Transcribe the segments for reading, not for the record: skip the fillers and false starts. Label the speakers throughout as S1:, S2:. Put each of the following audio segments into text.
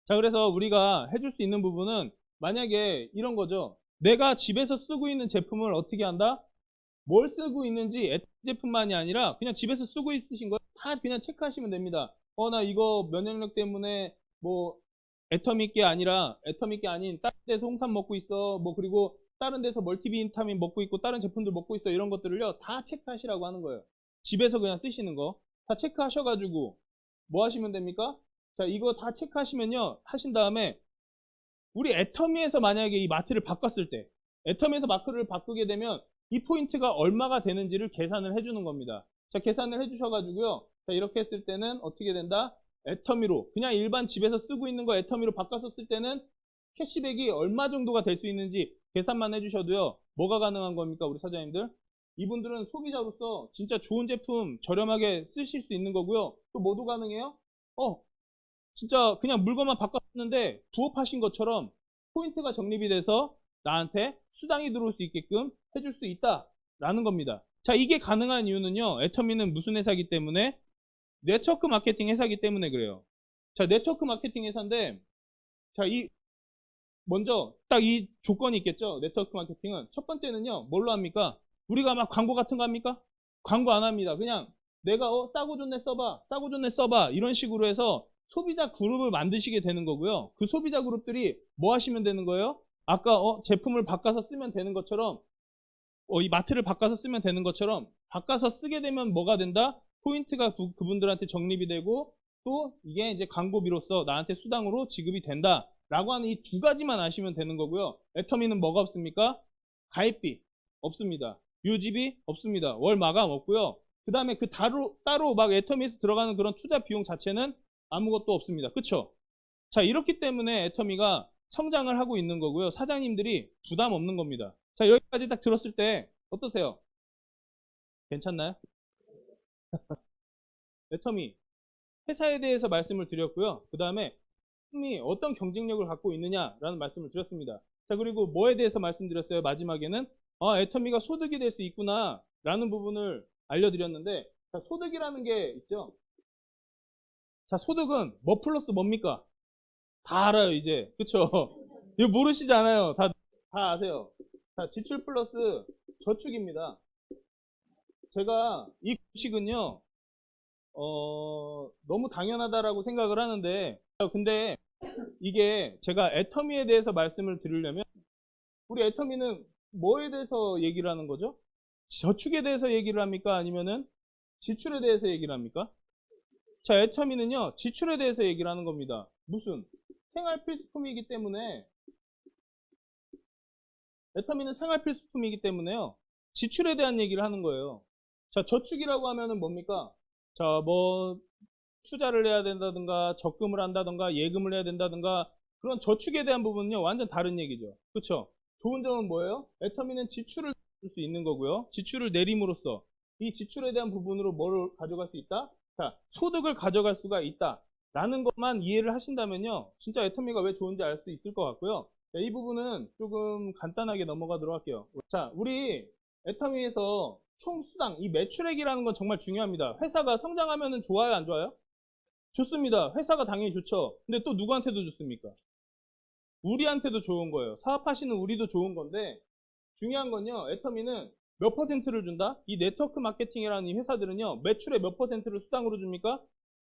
S1: 자, 그래서 우리가 해줄 수 있는 부분은 만약에 이런 거죠. 내가 집에서 쓰고 있는 제품을 어떻게 한다? 뭘 쓰고 있는지 애터미 제품만이 아니라 그냥 집에서 쓰고 있으신 거 다 그냥 체크하시면 됩니다. 나 이거 면역력 때문에 뭐 애터미 게 아니라 애터미 게 아닌 다른 데서 홍삼 먹고 있어. 뭐 그리고 다른 데서 멀티비타민 먹고 있고 다른 제품들 먹고 있어. 이런 것들을요 다 체크하시라고 하는 거예요. 집에서 그냥 쓰시는 거 다 체크하셔가지고 뭐 하시면 됩니까? 자, 이거 다 체크하시면요 하신 다음에 우리 애터미에서 만약에 이 마트를 바꿨을 때 애터미에서 마크를 바꾸게 되면 이 포인트가 얼마가 되는지를 계산을 해주는 겁니다. 자, 계산을 해주셔가지고요. 자, 이렇게 했을 때는 어떻게 된다? 애터미로 그냥 일반 집에서 쓰고 있는 거 애터미로 바꿨었을 때는 캐시백이 얼마 정도가 될 수 있는지 계산만 해주셔도요. 뭐가 가능한 겁니까? 우리 사장님들? 이분들은 소비자로서 진짜 좋은 제품 저렴하게 쓰실 수 있는 거고요. 또 뭐도 가능해요? 진짜 그냥 물건만 바꿨는데 부업하신 것처럼 포인트가 적립이 돼서 나한테 수당이 들어올 수 있게끔 해줄 수 있다라는 겁니다. 자, 이게 가능한 이유는요. 애터미는 무슨 회사이기 때문에? 네트워크 마케팅 회사이기 때문에 그래요. 자, 네트워크 마케팅 회사인데 자, 먼저 딱 이 조건이 있겠죠. 네트워크 마케팅은 첫 번째는요. 뭘로 합니까? 우리가 막 광고 같은 거 합니까? 광고 안 합니다. 그냥 내가 싸고 좋네 써봐, 싸고 좋네 써봐 이런 식으로 해서 소비자 그룹을 만드시게 되는 거고요. 그 소비자 그룹들이 뭐 하시면 되는 거예요? 아까 제품을 바꿔서 쓰면 되는 것처럼 이 마트를 바꿔서 쓰면 되는 것처럼 바꿔서 쓰게 되면 뭐가 된다? 포인트가 그분들한테 적립이 되고 또 이게 이제 광고비로서 나한테 수당으로 지급이 된다 라고 하는 이 두 가지만 아시면 되는 거고요. 애터미는 뭐가 없습니까? 가입비 없습니다. 유지비 없습니다. 월 마감 없고요. 그 다음에 그 따로 막 애터미에서 들어가는 그런 투자 비용 자체는 아무것도 없습니다. 그쵸? 자, 이렇기 때문에 애터미가 성장을 하고 있는 거고요. 사장님들이 부담 없는 겁니다. 자, 여기까지 딱 들었을 때 어떠세요? 괜찮나요? 애터미 회사에 대해서 말씀을 드렸고요. 그 다음에 애터미 어떤 경쟁력을 갖고 있느냐라는 말씀을 드렸습니다. 자, 그리고 뭐에 대해서 말씀드렸어요? 마지막에는 애터미가 소득이 될 수 있구나 라는 부분을 알려드렸는데 자, 소득이라는 게 있죠. 자, 소득은 뭐 플러스 뭡니까? 다 알아요, 이제. 그쵸? 이거 모르시지 않아요. 다 아세요. 자, 지출 플러스 저축입니다. 제가 이 공식은요, 너무 당연하다라고 생각을 하는데, 근데 이게 제가 애터미에 대해서 말씀을 드리려면, 우리 애터미는 뭐에 대해서 얘기를 하는 거죠? 저축에 대해서 얘기를 합니까? 아니면은 지출에 대해서 얘기를 합니까? 자, 애터미는요, 지출에 대해서 얘기를 하는 겁니다. 무슨? 생활 필수품이기 때문에 애터미는 생활 필수품이기 때문에요. 지출에 대한 얘기를 하는 거예요. 자, 저축이라고 하면은 뭡니까? 자, 뭐 투자를 해야 된다든가 적금을 한다든가 예금을 해야 된다든가 그런 저축에 대한 부분은요. 완전 다른 얘기죠. 그렇죠? 좋은 점은 뭐예요? 애터미는 지출을 줄 수 있는 거고요. 지출을 내림으로써 이 지출에 대한 부분으로 뭐를 가져갈 수 있다? 자, 소득을 가져갈 수가 있다. 라는 것만 이해를 하신다면요. 진짜 애터미가 왜 좋은지 알 수 있을 것 같고요. 자, 이 부분은 조금 간단하게 넘어가도록 할게요. 자, 우리 애터미에서 총 수당, 이 매출액이라는 건 정말 중요합니다. 회사가 성장하면 좋아요, 안 좋아요? 좋습니다. 회사가 당연히 좋죠. 근데 또 누구한테도 좋습니까? 우리한테도 좋은 거예요. 사업하시는 우리도 좋은 건데 중요한 건요. 애터미는 몇 퍼센트를 준다? 이 네트워크 마케팅이라는 이 회사들은요. 매출의 몇 퍼센트를 수당으로 줍니까?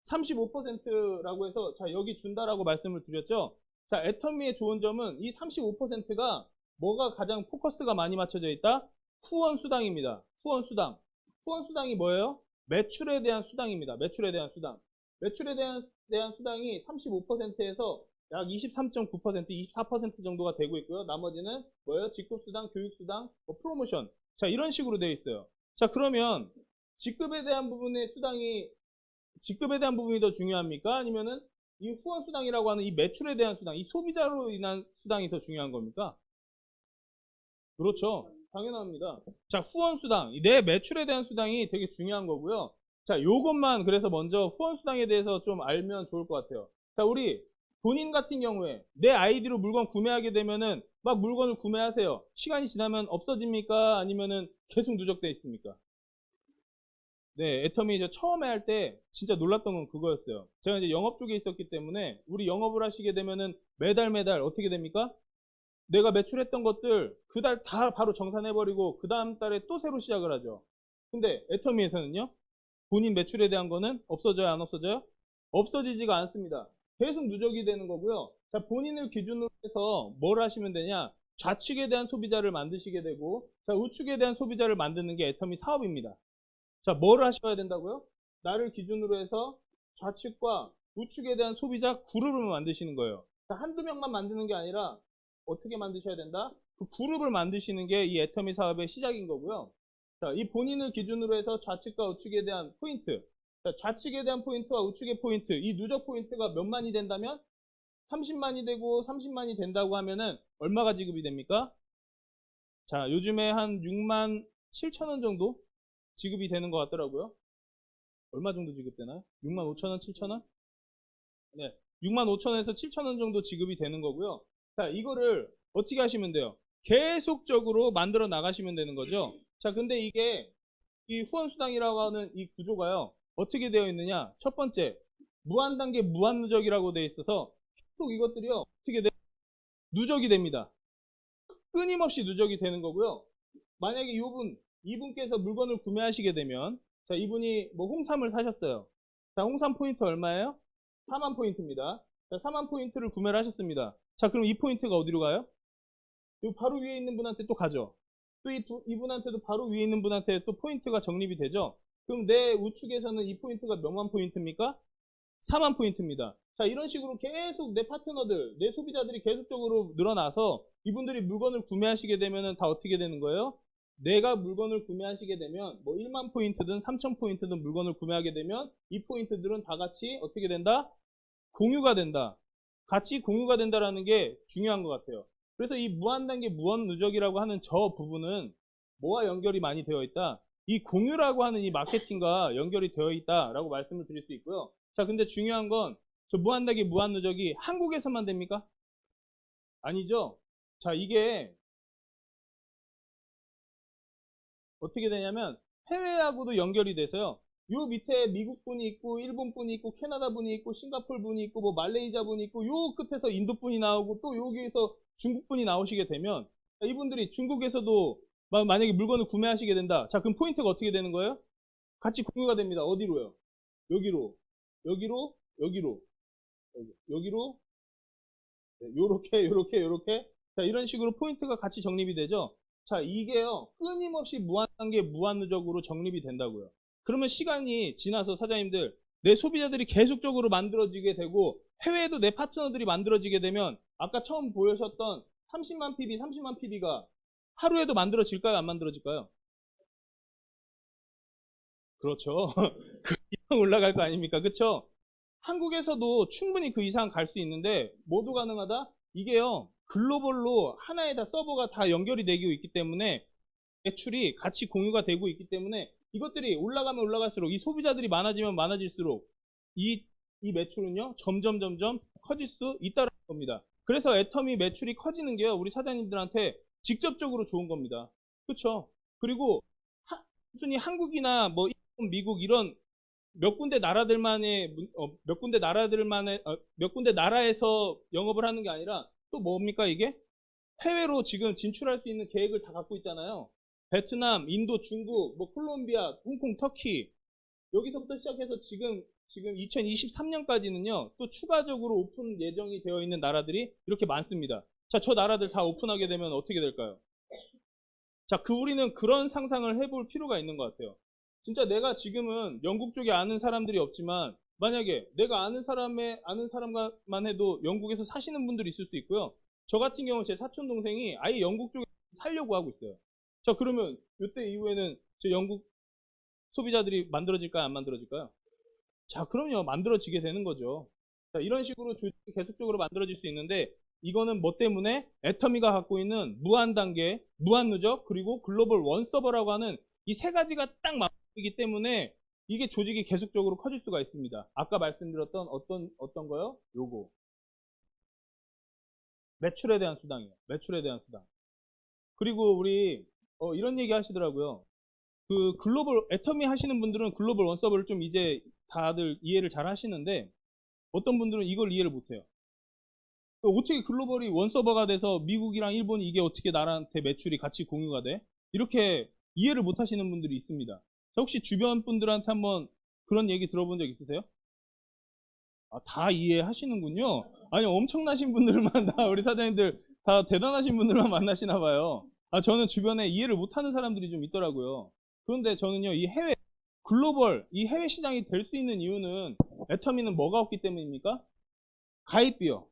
S1: 35%라고 해서 자 여기 준다라고 말씀을 드렸죠. 자, 애터미의 좋은 점은 이 35%가 뭐가 가장 포커스가 많이 맞춰져 있다? 후원 수당입니다. 후원 수당. 후원 수당이 뭐예요? 매출에 대한 수당입니다. 매출에 대한 수당. 매출에 대한 수당이 35%에서 약 23.9%, 24% 정도가 되고 있고요. 나머지는 뭐예요? 직급수당, 교육수당, 뭐 프로모션. 자, 이런 식으로 되어 있어요. 자, 그러면 직급에 대한 부분의 수당이 직급에 대한 부분이 더 중요합니까? 아니면은 이 후원 수당이라고 하는 이 매출에 대한 수당, 이 소비자로 인한 수당이 더 중요한 겁니까? 그렇죠. 당연합니다. 자, 후원 수당, 내 매출에 대한 수당이 되게 중요한 거고요. 자, 요것만 그래서 먼저 후원 수당에 대해서 좀 알면 좋을 것 같아요. 자, 우리 본인 같은 경우에 내 아이디로 물건 구매하게 되면은 막 물건을 구매하세요. 시간이 지나면 없어집니까? 아니면은 계속 누적돼 있습니까? 네, 애터미 저 처음에 할 때 진짜 놀랐던 건 그거였어요. 제가 이제 영업 쪽에 있었기 때문에 우리 영업을 하시게 되면은 매달 어떻게 됩니까? 내가 매출했던 것들 그 달 다 바로 정산해버리고 그 다음 달에 또 새로 시작을 하죠. 근데 애터미에서는요, 본인 매출에 대한 거는 없어져요, 안 없어져요? 없어지지가 않습니다. 계속 누적이 되는 거고요. 자, 본인을 기준으로 해서 뭘 하시면 되냐? 좌측에 대한 소비자를 만드시게 되고, 자, 우측에 대한 소비자를 만드는 게 애터미 사업입니다. 자, 뭘 하셔야 된다고요? 나를 기준으로 해서 좌측과 우측에 대한 소비자 그룹을 만드시는 거예요. 자, 한두 명만 만드는 게 아니라 어떻게 만드셔야 된다? 그 그룹을 만드시는 게 이 애터미 사업의 시작인 거고요. 자, 이 본인을 기준으로 해서 좌측과 우측에 대한 포인트. 자, 좌측에 대한 포인트와 우측의 포인트. 이 누적 포인트가 몇만이 된다면 30만이 되고 30만이 된다고 하면은 얼마가 지급이 됩니까? 자, 요즘에 한 6만 7천 원 정도 지급이 되는 것 같더라고요. 얼마 정도 지급되나요? 6만 5천 원, 7천 원? 네. 6만 5천 원에서 7천 원 정도 지급이 되는 거고요. 자, 이거를 어떻게 하시면 돼요? 계속적으로 만들어 나가시면 되는 거죠. 자, 근데 이게 이 후원수당이라고 하는 이 구조가요. 어떻게 되어 있느냐? 첫 번째, 무한단계 무한누적이라고 되어 있어서 계속 이것들이요. 어떻게 돼? 누적이 됩니다. 끊임없이 누적이 되는 거고요. 만약에 이분께서 물건을 구매하시게 되면, 자, 이분이 뭐 홍삼을 사셨어요. 자, 홍삼 포인트 얼마예요? 4만 포인트입니다. 자, 4만 포인트를 구매를 하셨습니다. 자, 그럼 이 포인트가 어디로 가요? 요 바로 위에 있는 분한테 또 가죠. 또 이분한테도 바로 위에 있는 분한테 또 포인트가 적립이 되죠. 그럼 내 우측에서는 이 포인트가 몇만 포인트입니까? 4만 포인트입니다. 자, 이런 식으로 계속 내 파트너들, 내 소비자들이 계속적으로 늘어나서 이분들이 물건을 구매하시게 되면은 다 어떻게 되는 거예요? 내가 물건을 구매하시게 되면 뭐 1만 포인트든 3천 포인트든 물건을 구매하게 되면 이 포인트들은 다 같이 어떻게 된다? 공유가 된다. 같이 공유가 된다라는 게 중요한 것 같아요. 그래서 이 무한단계 무한누적이라고 하는 저 부분은 뭐와 연결이 많이 되어 있다? 이 공유라고 하는 이 마케팅과 연결이 되어 있다라고 말씀을 드릴 수 있고요. 자, 근데 중요한 건 저 무한단계 무한누적이 한국에서만 됩니까? 아니죠. 자, 이게 어떻게 되냐면 해외하고도 연결이 돼서요. 요 밑에 미국 분이 있고 일본 분이 있고 캐나다 분이 있고 싱가폴 분이 있고 뭐 말레이시아 분이 있고 요 끝에서 인도 분이 나오고 또 여기에서 중국 분이 나오시게 되면 이분들이 중국에서도 만약에 물건을 구매하시게 된다. 자, 그럼 포인트가 어떻게 되는 거예요? 같이 공유가 됩니다. 어디로요? 여기로, 여기로, 여기로, 여기로, 네, 요렇게. 자, 이런 식으로 포인트가 같이 적립이 되죠. 자, 이게요, 끊임없이 무한단계, 무한누적으로 적립이 된다고요. 그러면 시간이 지나서 사장님들, 내 소비자들이 계속적으로 만들어지게 되고, 해외에도 내 파트너들이 만들어지게 되면, 아까 처음 보여주셨던 30만 PB, 30만 PB가 하루에도 만들어질까요? 안 만들어질까요? 그렇죠. 그 이상 올라갈 거 아닙니까? 그쵸? 한국에서도 충분히 그 이상 갈 수 있는데 모두 가능하다? 이게요. 글로벌로 하나의 다 서버가 다 연결이 되고 있기 때문에 매출이 같이 공유가 되고 있기 때문에 이것들이 올라가면 올라갈수록 이 소비자들이 많아지면 많아질수록 이, 이 매출은요. 점점 커질 수 있다는 겁니다. 그래서 애터미 매출이 커지는 게요. 우리 사장님들한테 직접적으로 좋은 겁니다. 그렇죠? 그리고 순히 한국이나 뭐 일본, 미국 이런 몇 군데 나라들만의 몇 군데 나라에서 영업을 하는 게 아니라 또 뭡니까 이게 해외로 지금 진출할 수 있는 계획을 다 갖고 있잖아요. 베트남, 인도, 중국, 뭐 콜롬비아, 홍콩, 터키 여기서부터 시작해서 지금 2023년까지는요 또 추가적으로 오픈 예정이 되어 있는 나라들이 이렇게 많습니다. 자, 저 나라들 다 오픈하게 되면 어떻게 될까요? 자, 우리는 그런 상상을 해볼 필요가 있는 것 같아요. 진짜 내가 지금은 영국 쪽에 아는 사람들이 없지만, 만약에 내가 아는 사람만 해도 영국에서 사시는 분들이 있을 수 있고요. 저 같은 경우 제 사촌 동생이 아예 영국 쪽에 살려고 하고 있어요. 자, 그러면 이때 이후에는 저 영국 소비자들이 만들어질까요? 안 만들어질까요? 자, 그럼요. 만들어지게 되는 거죠. 자, 이런 식으로 조직이 계속적으로 만들어질 수 있는데, 이거는 뭐 때문에? 애터미가 갖고 있는 무한 단계, 무한 누적, 그리고 글로벌 원 서버라고 하는 이 세 가지가 딱 맞기 때문에 이게 조직이 계속적으로 커질 수가 있습니다. 아까 말씀드렸던 어떤 거요? 요거. 매출에 대한 수당이에요. 매출에 대한 수당. 그리고 우리, 이런 얘기 하시더라고요. 그 글로벌 애터미 하시는 분들은 글로벌 원서버를 좀 이제 다들 이해를 잘 하시는데 어떤 분들은 이걸 이해를 못해요. 어떻게 글로벌이 원서버가 돼서 미국이랑 일본이 이게 어떻게 나라한테 매출이 같이 공유가 돼? 이렇게 이해를 못 하시는 분들이 있습니다. 자, 혹시 주변 분들한테 한번 그런 얘기 들어본 적 있으세요? 아, 다 이해하시는군요. 아니, 엄청나신 분들만 다, 우리 사장님들 다 대단하신 분들만 만나시나 봐요. 아, 저는 주변에 이해를 못하는 사람들이 좀 있더라고요. 그런데 저는요, 이 해외, 글로벌, 이 해외 시장이 될 수 있는 이유는 애터미는 뭐가 없기 때문입니까? 가입비요.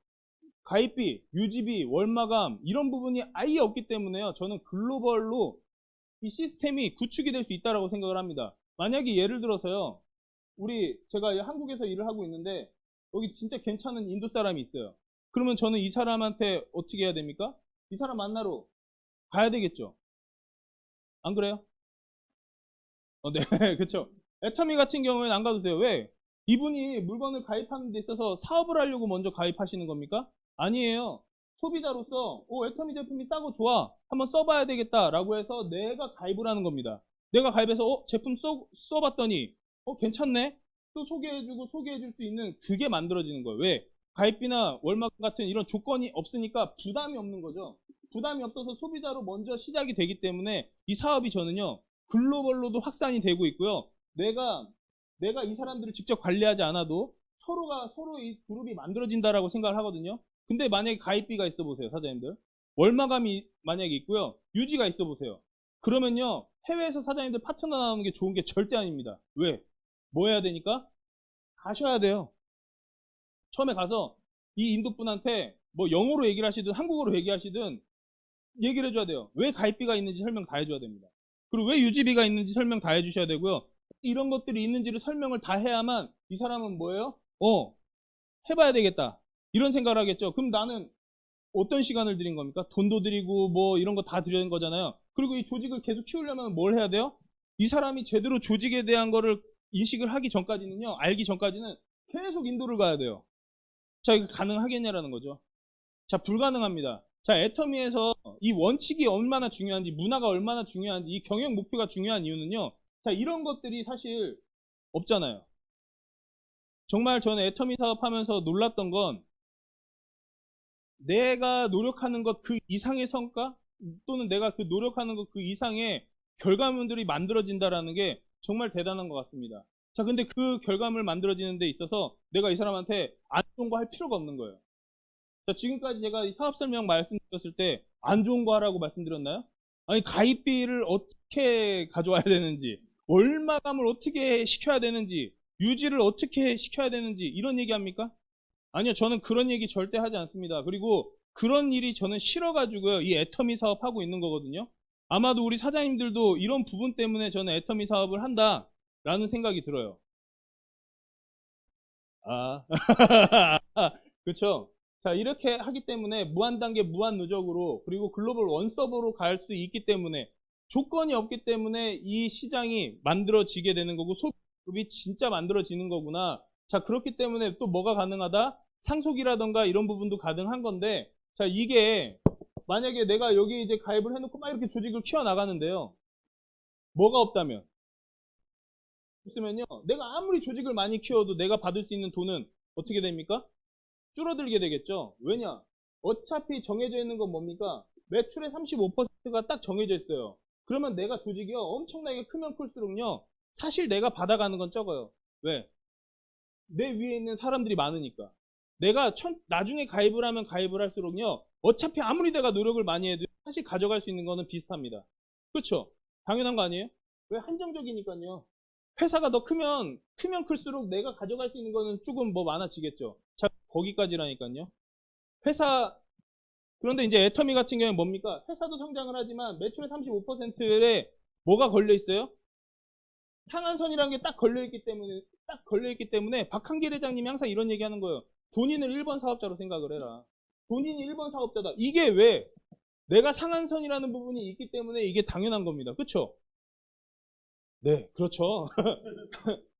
S1: 가입비, 유지비, 월마감 이런 부분이 아예 없기 때문에요. 저는 글로벌로 이 시스템이 구축이 될 수 있다고 생각을 합니다. 만약에 예를 들어서요. 제가 한국에서 일을 하고 있는데 여기 진짜 괜찮은 인도 사람이 있어요. 그러면 저는 이 사람한테 어떻게 해야 됩니까? 이 사람 만나러 가야 되겠죠. 안 그래요? 네, 그렇죠. 애터미 같은 경우에는 안 가도 돼요. 왜? 이분이 물건을 가입하는 데 있어서 사업을 하려고 먼저 가입하시는 겁니까? 아니에요. 소비자로서 애터미 제품이 싸고 좋아. 한번 써봐야 되겠다라고 해서 내가 가입을 하는 겁니다. 내가 가입해서 제품 써봤더니 괜찮네? 또 소개해줄 수 있는 그게 만들어지는 거예요. 왜? 가입비나 월막 같은 이런 조건이 없으니까 부담이 없는 거죠. 부담이 없어서 소비자로 먼저 시작이 되기 때문에 이 사업이 저는요. 글로벌로도 확산이 되고 있고요. 내가 이 사람들을 직접 관리하지 않아도 서로 이 그룹이 만들어진다라고 생각을 하거든요. 근데 만약에 가입비가 있어 보세요, 사장님들. 월마감이 만약에 있고요. 유지가 있어 보세요. 그러면요. 해외에서 사장님들 파트너 나오는 게 좋은 게 절대 아닙니다. 왜? 뭐 해야 되니까? 가셔야 돼요. 처음에 가서 이 인도 분한테 뭐 영어로 얘기를 하시든 한국어로 얘기하시든 얘기를 해줘야 돼요. 왜 가입비가 있는지 설명 다 해줘야 됩니다. 그리고 왜 유지비가 있는지 설명 다 해주셔야 되고요. 이런 것들이 있는지를 설명을 다 해야만 이 사람은 뭐예요? 해봐야 되겠다. 이런 생각을 하겠죠. 그럼 나는 어떤 시간을 들인 겁니까? 돈도 들이고 뭐 이런 거 다 들인 거잖아요. 그리고 이 조직을 계속 키우려면 뭘 해야 돼요? 이 사람이 제대로 조직에 대한 거를 인식을 하기 전까지는요, 알기 전까지는 계속 인도를 가야 돼요. 자, 이거 가능하겠냐라는 거죠. 자, 불가능합니다. 자, 애터미에서 이 원칙이 얼마나 중요한지, 문화가 얼마나 중요한지, 이 경영 목표가 중요한 이유는요. 자, 이런 것들이 사실 없잖아요. 정말 저는 애터미 사업하면서 놀랐던 건 내가 노력하는 것 그 이상의 성과 또는 내가 그 노력하는 것 그 이상의 결과물들이 만들어진다라는 게 정말 대단한 것 같습니다. 자, 근데 그 결과물 만들어지는 데 있어서 내가 이 사람한테 안 좋은 거 할 필요가 없는 거예요. 자, 지금까지 제가 이 사업 설명 말씀드렸을 때 안 좋은 거 하라고 말씀드렸나요? 아니, 가입비를 어떻게 가져와야 되는지, 월마감을 어떻게 시켜야 되는지, 유지를 어떻게 시켜야 되는지, 이런 얘기 합니까? 아니요, 저는 그런 얘기 절대 하지 않습니다. 그리고 그런 일이 저는 싫어가지고요, 이 애터미 사업 하고 있는 거거든요. 아마도 우리 사장님들도 이런 부분 때문에 저는 애터미 사업을 한다라는 생각이 들어요. 아, 그렇죠. 자, 이렇게 하기 때문에 무한 단계, 무한 누적으로 그리고 글로벌 원서버로 갈 수 있기 때문에 조건이 없기 때문에 이 시장이 만들어지게 되는 거고 소비이 진짜 만들어지는 거구나. 자, 그렇기 때문에 또 뭐가 가능하다? 상속이라던가 이런 부분도 가능한 건데 자, 이게 만약에 내가 여기 이제 가입을 해놓고 막 이렇게 조직을 키워나가는데요. 뭐가 없다면? 없으면요. 내가 아무리 조직을 많이 키워도 내가 받을 수 있는 돈은 어떻게 됩니까? 줄어들게 되겠죠. 왜냐? 어차피 정해져 있는 건 뭡니까? 매출의 35%가 딱 정해져 있어요. 그러면 내가 조직이요. 엄청나게 크면 클수록요. 사실 내가 받아가는 건 적어요. 왜? 내 위에 있는 사람들이 많으니까. 내가 나중에 가입을 하면 가입을 할수록요. 어차피 아무리 내가 노력을 많이 해도 사실 가져갈 수 있는 거는 비슷합니다. 그렇죠? 당연한 거 아니에요? 왜 한정적이니까요. 회사가 더 크면 클수록 내가 가져갈 수 있는 거는 조금 뭐 많아지겠죠. 자, 거기까지라니까요. 회사, 그런데 이제 애터미 같은 경우는 뭡니까? 회사도 성장을 하지만 매출의 35%에 뭐가 걸려 있어요? 상한선이라는 게 딱 걸려있기 때문에 박한길 회장님이 항상 이런 얘기 하는 거예요. 본인을 1번 사업자로 생각을 해라. 본인이 1번 사업자다. 이게 왜? 내가 상한선이라는 부분이 있기 때문에 이게 당연한 겁니다. 그쵸? 네, 그렇죠.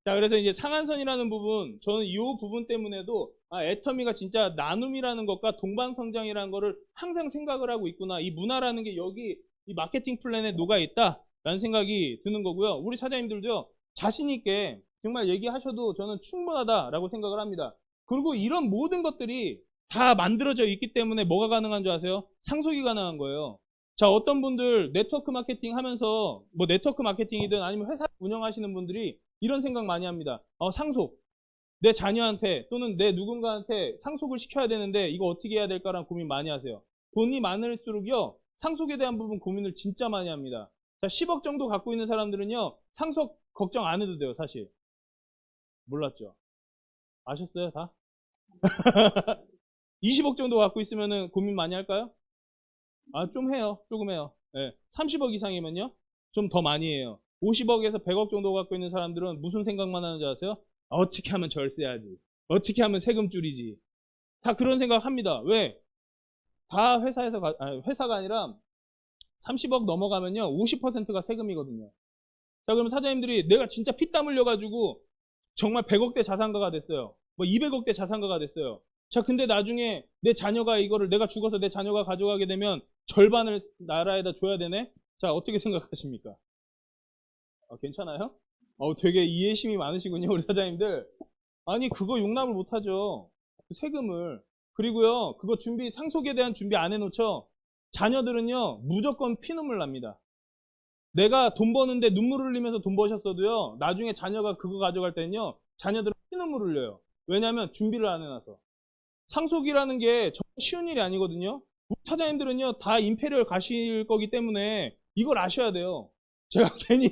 S1: 자, 그래서 이제 상한선이라는 부분, 저는 이 부분 때문에도, 애터미가 진짜 나눔이라는 것과 동방성장이라는 거를 항상 생각을 하고 있구나. 이 문화라는 게 여기 이 마케팅 플랜에 녹아있다. 라는 생각이 드는 거고요. 우리 사장님들도요, 자신 있게 정말 얘기하셔도 저는 충분하다라고 생각을 합니다. 그리고 이런 모든 것들이 다 만들어져 있기 때문에 뭐가 가능한 줄 아세요? 상속이 가능한 거예요. 자, 어떤 분들 네트워크 마케팅 하면서 뭐 네트워크 마케팅이든 아니면 회사 운영하시는 분들이 이런 생각 많이 합니다. 상속. 내 자녀한테 또는 내 누군가한테 상속을 시켜야 되는데 이거 어떻게 해야 될까라는 고민 많이 하세요. 돈이 많을수록요, 상속에 대한 부분 고민을 진짜 많이 합니다. 자, 10억 정도 갖고 있는 사람들은요, 상속 걱정 안 해도 돼요, 사실. 몰랐죠? 아셨어요, 다? 20억 정도 갖고 있으면은 고민 많이 할까요? 좀 해요. 조금 해요. 네. 30억 이상이면요? 좀 더 많이 해요. 50억에서 100억 정도 갖고 있는 사람들은 무슨 생각만 하는지 아세요? 어떻게 하면 절세하지? 어떻게 하면 세금 줄이지? 다 그런 생각 합니다. 왜? 다 회사가 아니라 30억 넘어가면요, 50%가 세금이거든요. 자, 그럼 사장님들이 내가 진짜 피땀 흘려가지고 정말 100억대 자산가가 됐어요. 뭐 200억대 자산가가 됐어요. 자, 근데 나중에 내 자녀가 이거를 내가 죽어서 내 자녀가 가져가게 되면 절반을 나라에다 줘야 되네? 자, 어떻게 생각하십니까? 괜찮아요? 되게 이해심이 많으시군요, 우리 사장님들. 아니, 그거 용납을 못하죠. 세금을. 그리고요, 그거 상속에 대한 준비 안 해놓죠? 자녀들은요, 무조건 피눈물 납니다. 내가 돈 버는데 눈물 흘리면서 돈 버셨어도요, 나중에 자녀가 그거 가져갈 때는요, 자녀들은 피눈물 흘려요. 왜냐면 준비를 안 해놔서. 상속이라는 게 정말 쉬운 일이 아니거든요. 우리 사장님들은요, 다 임페리얼 가실 거기 때문에 이걸 아셔야 돼요. 제가 괜히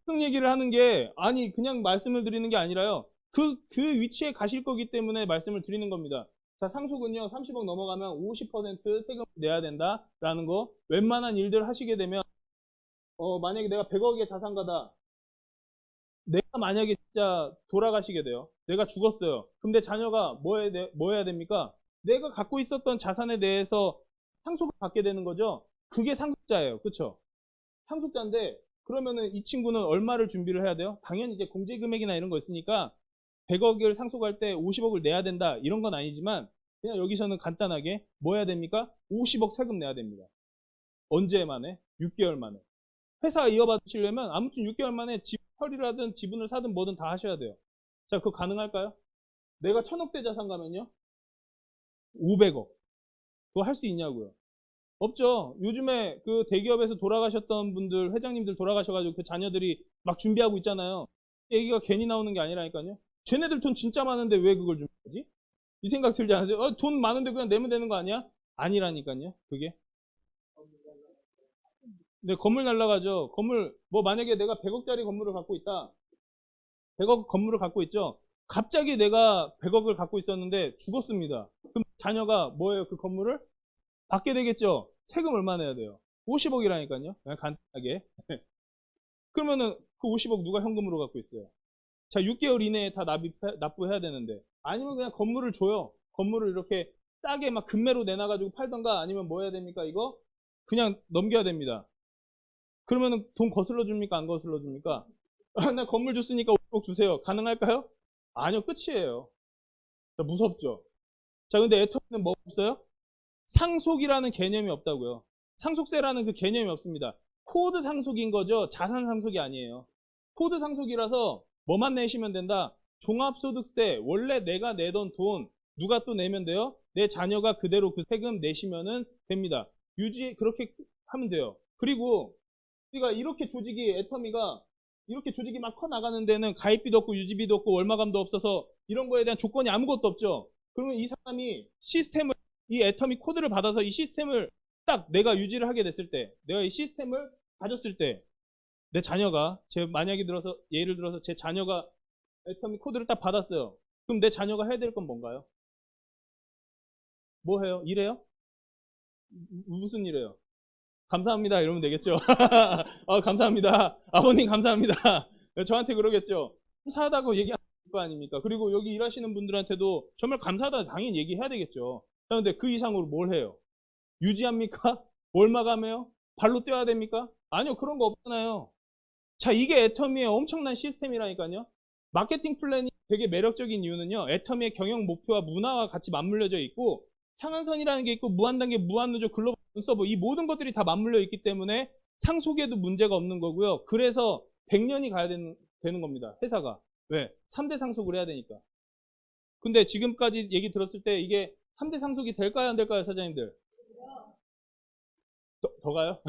S1: 상속 얘기를 하는 게, 아니, 그냥 말씀을 드리는 게 아니라요. 그 위치에 가실 거기 때문에 말씀을 드리는 겁니다. 자, 상속은요, 30억 넘어가면 50% 세금 내야 된다라는 거, 웬만한 일들 하시게 되면, 만약에 내가 100억의 자산가다. 내가 만약에 진짜 돌아가시게 돼요. 내가 죽었어요. 그럼 내 자녀가 뭐 해야 됩니까? 내가 갖고 있었던 자산에 대해서 상속을 받게 되는 거죠. 그게 상속자예요. 그쵸? 상속자인데, 그러면은 이 친구는 얼마를 준비를 해야 돼요? 당연히 이제 공제금액이나 이런 거 있으니까 100억을 상속할 때 50억을 내야 된다. 이런 건 아니지만, 그냥 여기서는 간단하게 뭐 해야 됩니까? 50억 세금 내야 됩니다. 언제 만에? 6개월 만에. 회사 이어받으시려면 아무튼 6개월 만에 집 처리를 하든 지분을 사든 뭐든 다 하셔야 돼요. 자, 그거 가능할까요? 내가 1000억대 자산 가면요? 500억. 그거 할 수 있냐고요? 없죠. 요즘에 그 대기업에서 돌아가셨던 분들, 회장님들 돌아가셔가지고 그 자녀들이 막 준비하고 있잖아요. 얘기가 괜히 나오는 게 아니라니까요. 쟤네들 돈 진짜 많은데 왜 그걸 준비하지? 이 생각 들지 않으세요? 돈 많은데 그냥 내면 되는 거 아니야? 아니라니까요. 그게. 네, 건물 날라가죠. 건물, 뭐 만약에 내가 100억짜리 건물을 갖고 있다. 100억 건물을 갖고 있죠. 갑자기 내가 100억을 갖고 있었는데 죽었습니다. 그럼 자녀가 뭐예요? 그 건물을 받게 되겠죠. 세금 얼마 내야 돼요? 50억이라니까요. 그냥 간단하게. 그러면은 그 50억 누가 현금으로 갖고 있어요? 자, 6개월 이내에 다 납부해야 되는데. 아니면 그냥 건물을 줘요. 건물을 이렇게 싸게 막 금매로 내놔가지고 팔던가 아니면 뭐 해야 됩니까? 이거 그냥 넘겨야 됩니다. 그러면은 돈 거슬러 줍니까? 안 거슬러 줍니까? 나 건물 줬으니까 5억 주세요. 가능할까요? 아니요, 끝이에요. 자, 무섭죠? 자, 근데 애터미는 뭐 없어요? 상속이라는 개념이 없다고요. 상속세라는 그 개념이 없습니다. 코드 상속인 거죠. 자산 상속이 아니에요. 코드 상속이라서 뭐만 내시면 된다. 종합소득세, 원래 내가 내던 돈 누가 또 내면 돼요? 내 자녀가 그대로 그 세금 내시면은 됩니다. 그렇게 하면 돼요. 그리고 우리가 이렇게 조직이 이렇게 조직이 막 커 나가는 데는 가입비도 없고 유지비도 없고 월마감도 없어서 이런 거에 대한 조건이 아무것도 없죠. 그러면 이 사람이 이 애터미 코드를 받아서 이 시스템을 딱 내가 유지를 하게 됐을 때, 내가 이 시스템을 가졌을 때, 내 자녀가, 예를 들어서 제 자녀가 애터미 코드를 딱 받았어요. 그럼 내 자녀가 해야 될 건 뭔가요? 뭐 해요? 일해요? 무슨 일해요? 감사합니다. 이러면 되겠죠. 감사합니다. 아버님 감사합니다. 저한테 그러겠죠. 감사하다고 얘기할 거 아닙니까? 그리고 여기 일하시는 분들한테도 정말 감사하다 당연히 얘기해야 되겠죠. 그런데 그 이상으로 뭘 해요? 유지합니까? 뭘 마감해요? 발로 뛰어야 됩니까? 아니요. 그런 거 없잖아요. 자, 이게 애터미의 엄청난 시스템이라니까요. 마케팅 플랜이 되게 매력적인 이유는요. 애터미의 경영 목표와 문화와 같이 맞물려져 있고 상한선이라는 게 있고 무한단계, 무한누적, 글로벌 서버 이 모든 것들이 다 맞물려 있기 때문에 상속에도 문제가 없는 거고요. 그래서 100년이 가야 되는 겁니다. 회사가. 왜? 3대 상속을 해야 되니까. 근데 지금까지 얘기 들었을 때 이게 3대 상속이 될까요? 안 될까요? 사장님들? 더 가요?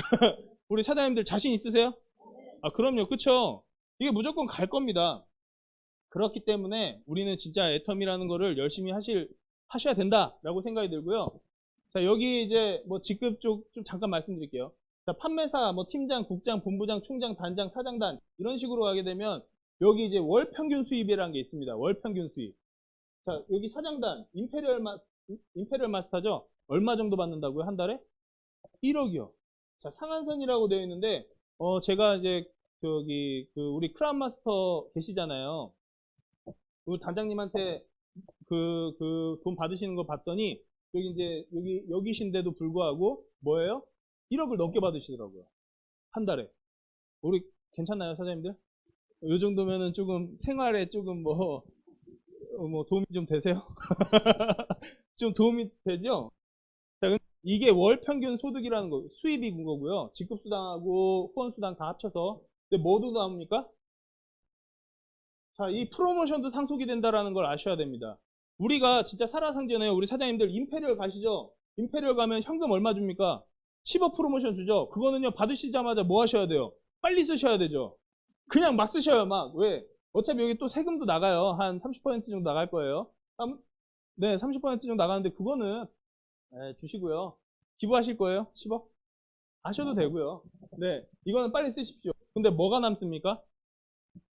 S1: 우리 사장님들 자신 있으세요? 아, 그럼요. 그쵸? 이게 무조건 갈 겁니다. 그렇기 때문에 우리는 진짜 애텀이라는 거를 열심히 하셔야 된다라고 생각이 들고요. 자, 여기 이제 뭐 직급 쪽 좀 잠깐 말씀드릴게요. 자, 판매사, 뭐 팀장, 국장, 본부장, 총장, 단장, 사장단 이런 식으로 가게 되면 여기 이제 월 평균 수입이라는 게 있습니다. 월 평균 수입. 자, 여기 사장단, 임페리얼 마스터죠? 얼마 정도 받는다고요? 한 달에? 1억이요. 자, 상한선이라고 되어 있는데, 제가 이제, 우리 크라운 마스터 계시잖아요. 그 단장님한테 돈 받으시는 거 봤더니, 여기 이제, 여기신데도 불구하고, 뭐예요? 1억을 넘게 받으시더라고요. 한 달에. 우리, 괜찮나요, 사장님들? 요 정도면은 조금 생활에 조금 뭐 도움이 좀 되세요? 좀 도움이 되죠? 자, 근데 이게 월 평균 소득이라는 거, 수입인 거고요. 직급수당하고 후원수당 다 합쳐서. 근데 뭐도 나옵니까? 자, 이 프로모션도 상속이 된다라는 걸 아셔야 됩니다. 우리가 진짜 살아상전에요. 우리 사장님들 임페리얼 가시죠? 임페리얼 가면 현금 얼마 줍니까? 10억 프로모션 주죠? 그거는요, 받으시자마자 뭐 하셔야 돼요? 빨리 쓰셔야 되죠? 그냥 막 쓰셔요, 막. 왜? 어차피 여기 또 세금도 나가요. 한 30% 정도 나갈 거예요. 네, 30% 정도 나가는데 그거는 주시고요. 기부하실 거예요? 10억? 하셔도 되고요. 네, 이거는 빨리 쓰십시오. 근데 뭐가 남습니까?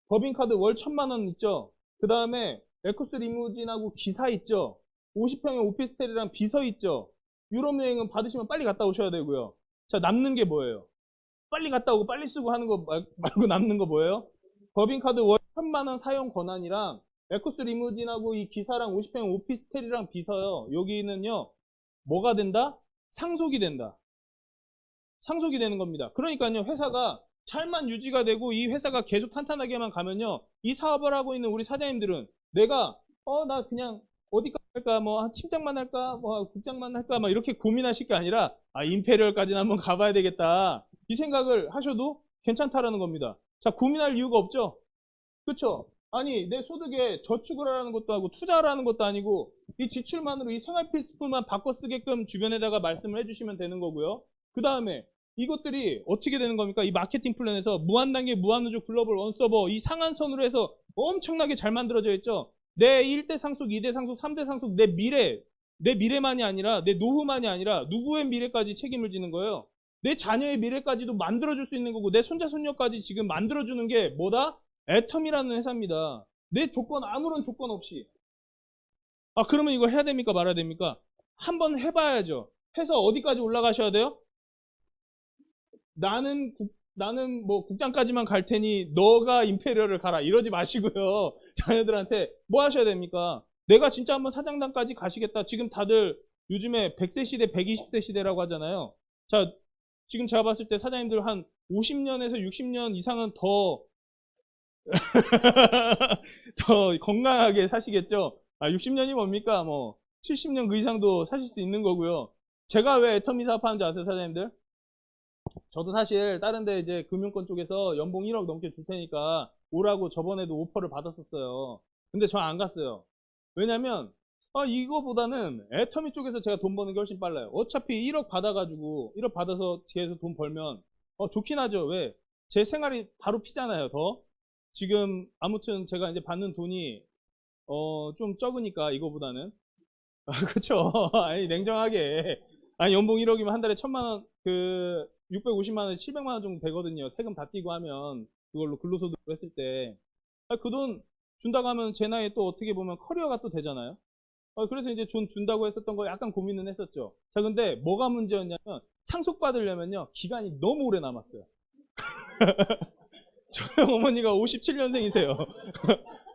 S1: 법인카드 월 1,000만 원 있죠? 그 다음에 에코스 리무진하고 기사 있죠? 50평의 오피스텔이랑 비서 있죠? 유럽 여행은 받으시면 빨리 갔다 오셔야 되고요. 자, 남는 게 뭐예요? 빨리 갔다 오고 빨리 쓰고 하는 거 말고 남는 거 뭐예요? 법인카드 월 1,000만 원 사용 권한이랑 에코스 리무진하고 이 기사랑 50평 오피스텔이랑 비서요. 여기는요. 뭐가 된다? 상속이 된다. 상속이 되는 겁니다. 그러니까요. 회사가 잘만 유지가 되고 이 회사가 계속 탄탄하게만 가면요. 이 사업을 하고 있는 우리 사장님들은 내가 나 그냥 어디까지 할까? 뭐 팀장만 할까? 뭐 국장만 할까? 막 이렇게 고민하실 게 아니라 임페리얼까지는 한번 가봐야 되겠다. 이 생각을 하셔도 괜찮다라는 겁니다. 자, 고민할 이유가 없죠? 그쵸? 아니, 내 소득에 저축을 하라는 것도 아니고 투자를 하는 것도 아니고 이 지출만으로 이 생활 필수품만 바꿔 쓰게끔 주변에다가 말씀을 해주시면 되는 거고요. 그 다음에 이것들이 어떻게 되는 겁니까? 이 마케팅 플랜에서 무한단계, 무한우주, 글로벌, 원서버 이 상한선으로 해서 엄청나게 잘 만들어져 있죠? 내 1대 상속, 2대 상속, 3대 상속, 내 미래만이 아니라 내 노후만이 아니라 누구의 미래까지 책임을 지는 거예요. 내 자녀의 미래까지도 만들어줄 수 있는 거고 내 손자, 손녀까지 지금 만들어주는 게 뭐다? 애텀이라는 회사입니다. 내 조건, 아무런 조건 없이. 그러면 이걸 해야 됩니까? 말아야 됩니까? 한번 해봐야죠. 해서 어디까지 올라가셔야 돼요? 나는 뭐 국장까지만 갈 테니 너가 임페리얼을 가라. 이러지 마시고요. 자녀들한테 뭐 하셔야 됩니까? 내가 진짜 한번 사장단까지 가시겠다. 지금 다들 요즘에 100세 시대, 120세 시대라고 하잖아요. 자, 지금 제가 봤을 때 사장님들 한 50년에서 60년 이상은 더 건강하게 사시겠죠? 60년이 뭡니까? 뭐, 70년 그 이상도 사실 수 있는 거고요. 제가 왜 애터미 사업하는지 아세요, 사장님들? 저도 사실 다른 데 이제 금융권 쪽에서 연봉 1억 넘게 줄 테니까 오라고 저번에도 오퍼를 받았었어요. 근데 저 안 갔어요. 왜냐면, 이거보다는 애터미 쪽에서 제가 돈 버는 게 훨씬 빨라요. 어차피 1억 받아가지고, 1억 받아서 뒤에서 돈 벌면, 좋긴 하죠. 왜? 제 생활이 바로 피잖아요, 더. 지금 아무튼 제가 이제 받는 돈이 좀 적으니까 이거보다는 그쵸? 아니 냉정하게 연봉 1억이면 한 달에 1,000만 원 650만 원 700만 원 정도 되거든요. 세금 다 떼고 하면 그걸로 근로소득을 했을 때 그 돈 준다고 하면 제 나이에 또 어떻게 보면 커리어가 또 되잖아요. 그래서 이제 준다고 했었던 거 약간 고민은 했었죠. 자, 근데 뭐가 문제였냐면 상속받으려면요 기간이 너무 오래 남았어요. 저희 어머니가 57년생이세요.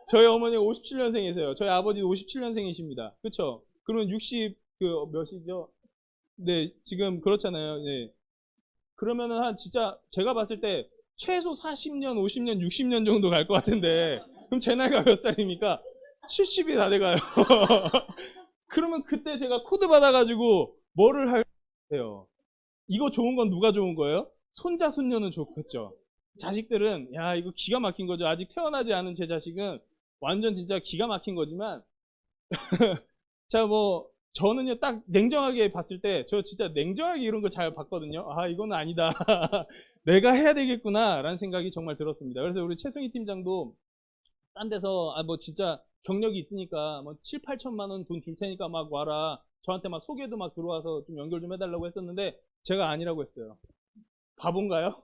S1: 저희 어머니가 57년생이세요. 저희 아버지도 57년생이십니다. 그쵸? 그러면 60, 몇이죠? 네, 지금 그렇잖아요. 네. 그러면은 진짜 제가 봤을 때 최소 40년, 50년, 60년 정도 갈 것 같은데, 그럼 제 나이가 몇 살입니까? 70이 다 돼가요. 그러면 그때 제가 코드 받아가지고 뭐를 할까요? 이거 좋은 건 누가 좋은 거예요? 손자, 손녀는 좋겠죠. 자식들은, 야, 이거 기가 막힌 거죠. 아직 태어나지 않은 제 자식은 완전 진짜 기가 막힌 거지만, 자, 뭐, 저는요, 딱 냉정하게 봤을 때, 저 진짜 냉정하게 이런 거 잘 봤거든요. 아, 이거는 아니다. 내가 해야 되겠구나, 라는 생각이 정말 들었습니다. 그래서 우리 최승희 팀장도 딴 데서, 아, 뭐, 진짜 경력이 있으니까, 뭐, 7, 8천만 원 돈 줄 테니까 막 와라. 저한테 막 소개도 막 들어와서 좀 연결 좀 해달라고 했었는데, 제가 아니라고 했어요. 바본가요?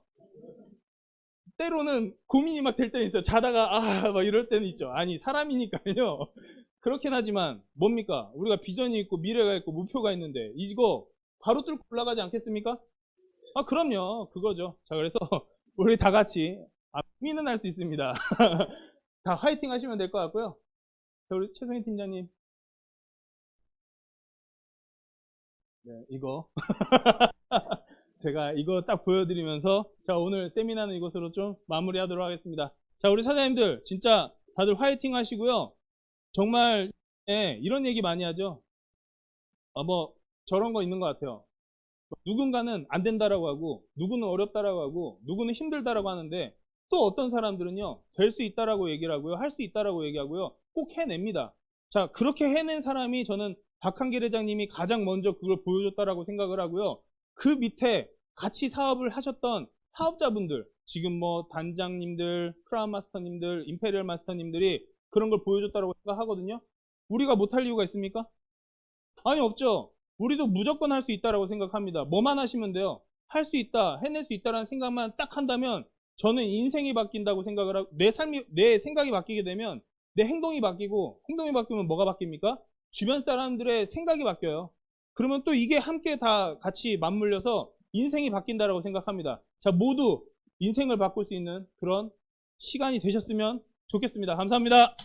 S1: 때로는 고민이 막 될 때는 있어요. 자다가, 아, 막 이럴 때는 있죠. 아니, 사람이니까요. 그렇긴 하지만, 뭡니까? 우리가 비전이 있고, 미래가 있고, 목표가 있는데, 이거 바로 뚫고 올라가지 않겠습니까? 아, 그럼요. 그거죠. 자, 그래서, 우리 다 같이, 고민은 할 수 있습니다. 다 화이팅 하시면 될 것 같고요. 자, 우리 최성희 팀장님. 네, 이거. 제가 이거 딱 보여드리면서, 자, 오늘 세미나는 이것으로 좀 마무리하도록 하겠습니다. 자, 우리 사장님들, 진짜 다들 화이팅 하시고요. 정말, 예, 이런 얘기 많이 하죠. 뭐, 저런 거 있는 것 같아요. 누군가는 안 된다라고 하고, 누구는 어렵다라고 하고, 누구는 힘들다라고 하는데, 또 어떤 사람들은요, 될 수 있다라고 얘기를 하고요, 할 수 있다라고 얘기하고요, 꼭 해냅니다. 자, 그렇게 해낸 사람이 저는 박한길 회장님이 가장 먼저 그걸 보여줬다라고 생각을 하고요. 그 밑에 같이 사업을 하셨던 사업자분들, 지금 뭐 단장님들, 크라운 마스터님들, 임페리얼 마스터님들이 그런 걸 보여줬다라고 생각하거든요. 우리가 못할 이유가 있습니까? 아니, 없죠. 우리도 무조건 할 수 있다라고 생각합니다. 뭐만 하시면 돼요. 할 수 있다, 해낼 수 있다라는 생각만 딱 한다면 저는 인생이 바뀐다고 생각을 하고 내 생각이 바뀌게 되면 내 행동이 바뀌고 행동이 바뀌면 뭐가 바뀝니까? 주변 사람들의 생각이 바뀌어요. 그러면 또 이게 함께 다 같이 맞물려서 인생이 바뀐다라고 생각합니다. 자, 모두 인생을 바꿀 수 있는 그런 시간이 되셨으면 좋겠습니다. 감사합니다.